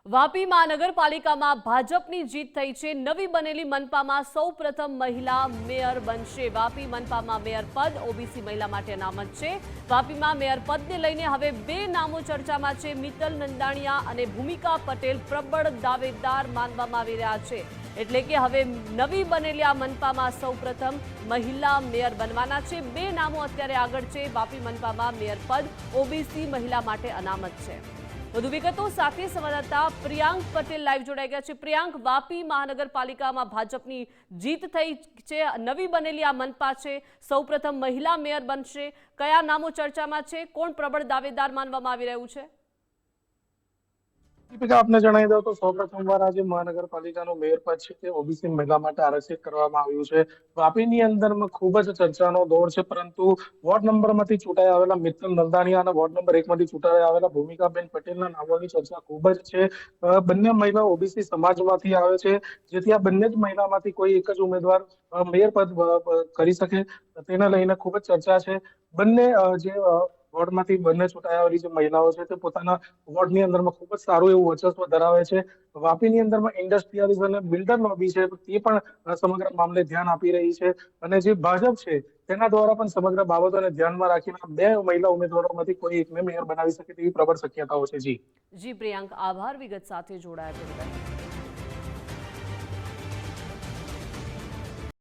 વાપી મહાનગરપાલિકામાં ભાજપની જીત થઈ છે। નવી બનેલી મનપામાં સૌપ્રથમ મહિલા મેયર બનશે। વાપી મનપામાં મેયર પદ ઓબીસી મહિલા માટે અનામત છે। વાપીમાં મેયર પદને લઈને હવે બે નામો ચર્ચામાં છે। મિત્તલ નંદાણીયા અને ભૂમિકા પટેલ પ્રબળ દાવેદાર માનવામાં આવી રહ્યા છે। એટલે કે હવે નવી બનેલી આ મનપામાં સૌપ્રથમ મહિલા મેયર બનવાના છે। બે નામો અત્યારે આગળ છે। વાપી મનપામાં મેયર પદ ઓબીસી મહિલા માટે અનામત છે। વધુ વિગતો સાથે સંવાદદાતા પ્રિયાંક પટેલ લાઈવ જોડાઈ ગયા છે। પ્રિયાંક, વાપી મહાનગરપાલિકામાં ભાજપની જીત થઈ છે। નવી બનેલી આ મનપા છે, સૌપ્રથમ મહિલા મેયર બનશે। કયા નામો ચર્ચામાં છે? કોણ પ્રબળ દાવેદાર માનવામાં આવી રહ્યું છે? દીપિકા, આપને જણાવી દઉં તો સૌપ્રથમવાર આજે મહાનગરપાલિકાનું મેયર પદ છે તે ઓબીસી મહિલા માટે આરક્ષિત કરવામાં આવ્યું છે। વાપીની અંદરમાં ખૂબ જ ચર્ચાનો દોર છે, પરંતુ વોર્ડ નંબરમાંથી ચૂંટાઈ આવેલા મિત્તલ નંદાણીયા અને વોર્ડ નંબર 1 માંથી ચૂંટાઈ આવેલા ભૂમિકાબેન પટેલના નામોની ચર્ચા ખૂબ જ છે। બંને મહિલા ઓબીસી સમાજમાંથી આવે છે, જેથી આ બંને જ મહિલામાંથી કોઈ એક જ ઉમેદવાર મેયર પદ કરી શકે તેને લઈને ખૂબ જ ચર્ચા છે। બંને જે વોર્ડમાંથી બંને ચૂંટાઈ આવેલી જે મહિલાઓ છે તે પોતાના વોર્ડની અંદરમાં ખૂબ જ સારું એવું વર્ચસ્વ ધરાવે છે। વાપીની અંદરમાં ઇન્ડસ્ટ્રીયલિસ્ટ અને બિલ્ડર લોબી છે તે પણ સમગ્ર મામલે ધ્યાન આપી રહી છે, અને જે ભાજપ છે તેના દ્વારા પણ સમગ્ર બાબતોને ધ્યાનમાં રાખીને બે મહિલા ઉમેદવારોમાંથી કોઈ એકને મેયર બનાવી શકે તેવી પ્રબળ શક્યતાઓ છે। જી જી પ્રિયાંક, આભાર વિગત સાથે જોડાયા છે।